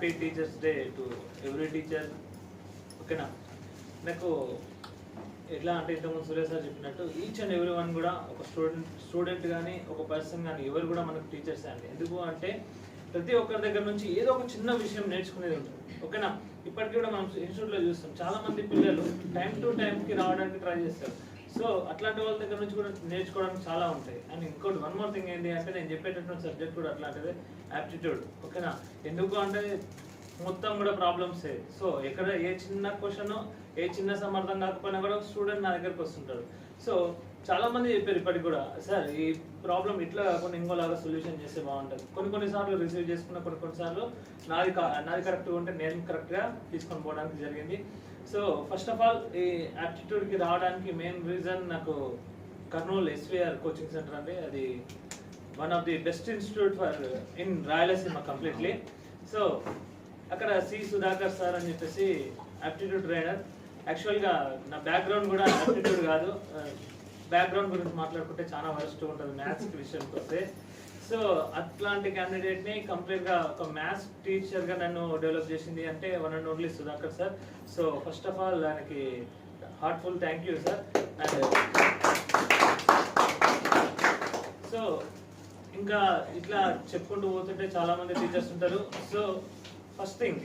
Happy teachers day to every teacher. ఓకేనా, నాకు ఎట్లా అంటే ఇంతకుముందు సురేష్ సార్ చెప్పినట్టు ఈచ్ అండ్ ఎవ్రీ వన్ కూడా ఒక స్టూడెంట్ కానీ ఒక పర్సన్ కానీ ఎవరు కూడా మనకు టీచర్స్ అండి. ఎందుకు అంటే ప్రతి ఒక్కరి దగ్గర నుంచి ఏదో ఒక చిన్న విషయం నేర్చుకునేది ఉంటుంది. ఓకేనా, ఇప్పటికీ కూడా మనం ఇన్స్టిట్యూట్లో చూస్తాం చాలా మంది పిల్లలు టైం టు టైంకి రావడానికి ట్రై చేస్తారు. సో అట్లాంటి వాళ్ళ దగ్గర నుంచి కూడా నేర్చుకోవడానికి చాలా ఉంటాయి. అండ్ ఇంకోటి వన్ మోర్ థింగ్ ఏంటి అంటే నేను చెప్పేటటువంటి సబ్జెక్ట్ కూడా అట్లాంటిదే, యాప్టిట్యూడ్. ఓకేనా, ఎందుకు అంటే మొత్తం కూడా ప్రాబ్లమ్సే. సో ఎక్కడ ఏ చిన్న క్వశ్చన్ ఏ చిన్న సమర్థం కాకపోయినా కూడా స్టూడెంట్ నా దగ్గరకు వస్తుంటారు. సో చాలా మంది చెప్పారు ఇప్పటికి కూడా, సార్ ఈ ప్రాబ్లం ఇట్లా కాకుండా ఇంకోలాగా సొల్యూషన్ చేస్తే బాగుంటుంది. కొన్నిసార్లు రిసీవ్ చేసుకున్న కొన్నిసార్లు నాది కరెక్ట్గా ఉంటే నేను కరెక్ట్గా తీసుకొని పోవడానికి జరిగింది. సో ఫస్ట్ ఆఫ్ ఆల్ ఈ యాప్టిట్యూడ్కి రావడానికి మెయిన్ రీజన్ నాకు కర్నూలు SVR కోచింగ్ సెంటర్ అండి. అది one of the best institute for in Rayalaseema completely. So అక్కడ సుధాకర్ సార్ అని చెప్పేసి యాప్టిట్యూడ్ ట్రైనర్. యాక్చువల్గా నా బ్యాక్గ్రౌండ్ కూడా యాప్టిట్యూడ్ కాదు, బ్యాక్గ్రౌండ్ గురించి మాట్లాడుకుంటే చాలా వరస్ట్ ఉంటుంది మ్యాథ్స్ విషయానికి వస్తే. సో అట్లాంటి క్యాండిడేట్ని కంప్లీట్గా ఒక మ్యాథ్స్ టీచర్గా నన్ను డెవలప్ చేసింది అంటే one and only Sudhakar sir. So first of all దానికి heartful thank you sir. And so ఇంకా ఇట్లా చెప్పుకుంటూ పోతుంటే చాలామంది టీచర్స్ ఉంటారు. సో ఫస్ట్ థింగ్,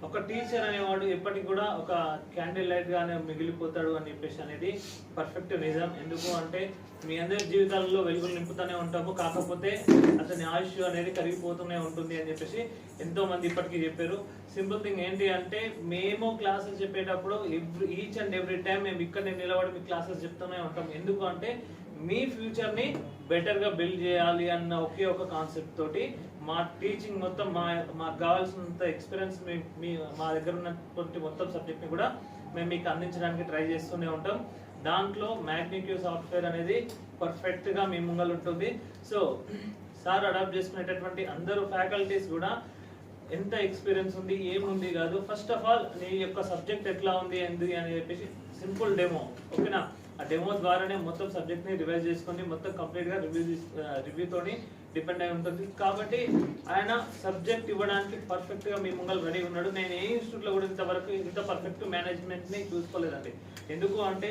ఒక టీచర్ అనేవాడు ఎప్పటికి కూడా ఒక క్యాండిల్ లైట్ గానే మిగిలిపోతాడు అని చెప్పేసి అనేది పర్ఫెక్ట్ నిజం. ఎందుకు అంటే మీ అందరి జీవితాలలో వెలుగులు నింపుతూనే ఉంటాము, కాకపోతే అతని ఆయుష్ అనేది కరిగిపోతూనే ఉంటుంది అని చెప్పేసి ఎంతో మంది ఇప్పటికీ చెప్పారు. సింపుల్ థింగ్ ఏంటి అంటే మేము క్లాసెస్ చెప్పేటప్పుడు ఈచ్ అండ్ ఎవ్రీ టైం మేము ఇక్కడ నిలబడి మీ క్లాసెస్ చెప్తూనే ఉంటాం. ఎందుకు అంటే మీ ఫ్యూచర్ని బెటర్గా బిల్డ్ చేయాలి అన్న ఒకే ఒక కాన్సెప్ట్ తోటి మా టీచింగ్ మొత్తం మాకు కావాల్సినంత ఎక్స్పీరియన్స్ మా దగ్గర ఉన్నటువంటి మొత్తం సబ్జెక్ట్ని కూడా మేము మీకు అందించడానికి ట్రై చేస్తూనే ఉంటాం. దాంట్లో మ్యాగ్నిక్ సాఫ్ట్వేర్ అనేది పర్ఫెక్ట్గా మీ ముంగల్ ఉంటుంది. సో సార్ అడాప్ట్ చేసుకునేటటువంటి అందరూ ఫ్యాకల్టీస్ కూడా ఎంత ఎక్స్పీరియన్స్ ఉంది ఏముంది కాదు, ఫస్ట్ ఆఫ్ ఆల్ నీ యొక్క సబ్జెక్ట్ ఎట్లా ఉంది ఎందుకు అని చెప్పేసి సింపుల్ డెమో. ఓకేనా, ఆ డెమో ద్వారానే మొత్తం సబ్జెక్ట్ని రివైజ్ చేసుకొని మొత్తం కంప్లీట్గా రివ్యూతోని డిపెండ్ అయి ఉంటుంది. కాబట్టి ఆయన సబ్జెక్ట్ ఇవ్వడానికి పర్ఫెక్ట్గా మీ ముంగల్ రెడీ ఉన్నాడు. నేను ఏ ఇన్స్టిట్యూట్లో కూడా ఇంతవరకు ఇంత పర్ఫెక్ట్ మేనేజ్మెంట్ని చూసుకోలేదండి. ఎందుకు అంటే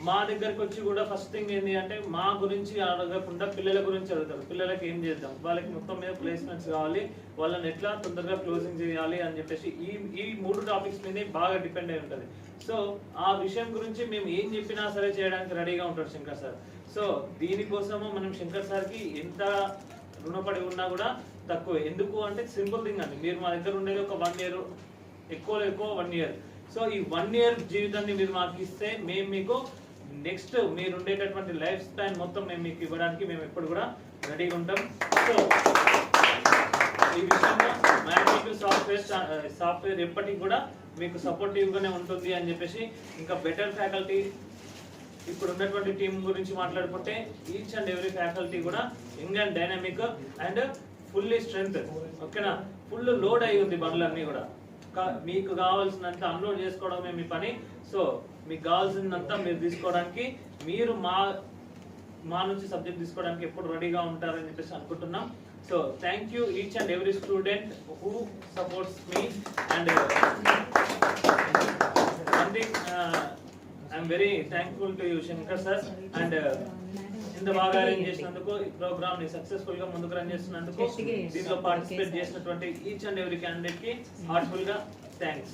మా దగ్గరకు వచ్చి కూడా ఫస్ట్ థింగ్ ఏంటి అంటే మా గురించి అడగకుండా పిల్లల గురించి అడుగుతారు. పిల్లలకి ఏం చేద్దాం, వాళ్ళకి మొత్తం మీద ప్లేస్మెంట్స్ కావాలి, వాళ్ళని ఎట్లా తొందరగా క్లోజింగ్ చేయాలి అని చెప్పేసి ఈ 3 టాపిక్స్ మీదే బాగా డిపెండ్ అయి ఉంటుంది. సో ఆ విషయం గురించి మేము ఏం చెప్పినా సరే చేయడానికి రెడీగా ఉంటాడు శంకర్ సార్. సో దీనికోసము మనం శంకర్ సార్కి ఎంత రుణపడి ఉన్నా కూడా తక్కువ. ఎందుకు అంటే సింపుల్ థింగ్ అండి, మీరు మా దగ్గర ఉండేది ఒక 1 year, ఎక్కువ 1 year. సో ఈ 1 year జీవితాన్ని మీరు మాకు ఇస్తే మేము మీకు నెక్స్ట్ మీరు ఉండేటటువంటి లైఫ్ స్పాన్ మొత్తం మేము మీకు ఇవ్వడానికి మేము ఎప్పుడు కూడా రెడీగా ఉంటాం. సో ఈ విషయంలో మ్యాగ్నిక్ సాఫ్ట్వేర్ ఎప్పటికి కూడా మీకు సపోర్టివ్గానే ఉంటుంది అని చెప్పేసి, ఇంకా బెటర్ ఫ్యాకల్టీ ఇప్పుడు ఉన్నటువంటి టీం గురించి మాట్లాడుకుంటే ఈచ్ అండ్ ఎవ్రీ ఫ్యాకల్టీ కూడా young and dynamic and fully strength. ఓకేనా, ఫుల్ లోడ్ అయి ఉంది బండ్లన్నీ కూడా. మీకు కావాల్సినంత అన్లోడ్ చేసుకోవడమే మీ పని. సో మీకు కావాల్సినంత మీరు తీసుకోవడానికి మీరు మా నుంచి సబ్జెక్ట్ తీసుకోవడానికి ఎప్పుడు రెడీగా ఉంటారని చెప్పేసి అనుకుంటున్నాం. So thank you each and every student who supports me. And one thing, I'm very thankful to you Shankar sir. And ఇంత బాగా అరేంజ్ చేసినందుకు, ఈ ప్రోగ్రామ్ ని సక్సెస్ఫుల్ గా ముందుకు రన్ చేస్తున్నందుకు, దీంట్లో పార్టిసిపేట్ చేసినటువంటి ఈచ్ అండ్ ఎవ్రీ క్యాండిడేట్ కి హార్ట్ఫుల్ గా థ్యాంక్స్.